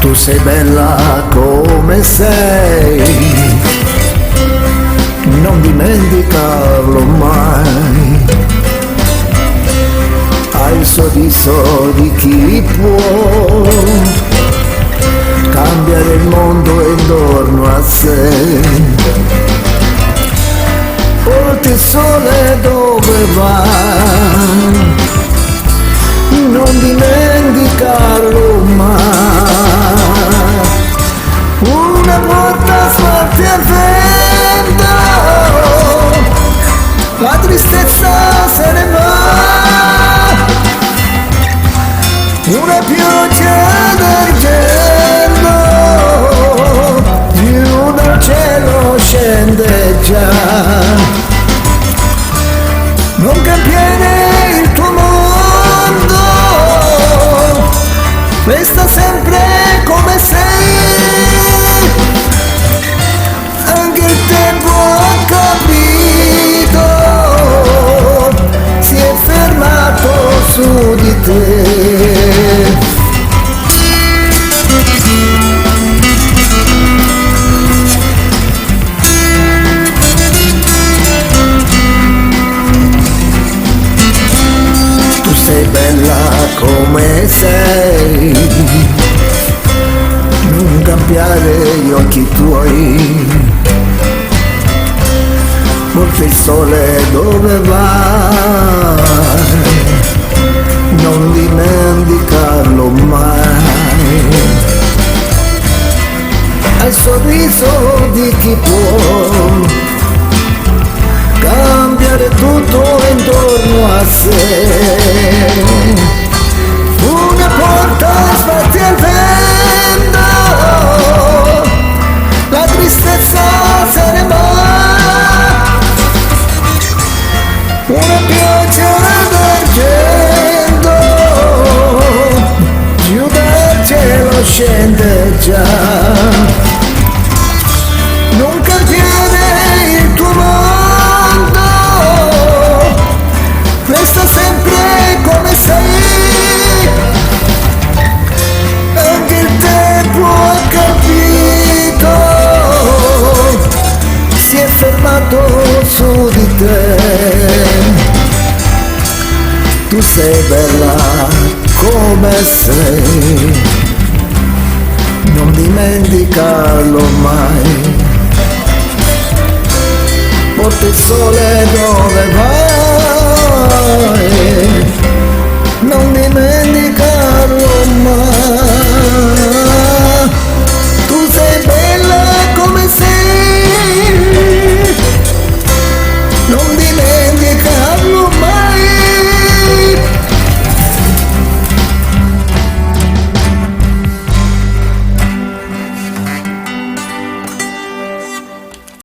Tu sei bella come sei, non dimenticarlo mai. Hai il sorriso di chi può cambiare il mondo intorno a sé. Oltre il sole dove va, non dimenticarlo mai. Una volta sbatti al vento, la tristezza se ne va. Una pioggia d'argento giù dal cielo scende già. Non cambiare il tuo mondo, resta sempre come sei. Anche il tempo ha capito, si è fermato su di te. Sei bella come sei, non cambiare gli occhi tuoi. Porta il sole dove vai, non dimenticarlo mai. Hai il sorriso di chi può cambiare tutto intorno a sé. Una porta sbatti al vento, la tristezza se ne va. Una pioggia d'argento giù dal cielo scende già. Non cambiare il tuo mondo, resta sempre come sei. Anche il tempo ha capito, si è fermato su di te. Tu sei bella come sei, non dimenticarlo mai. Porta il sole dove va,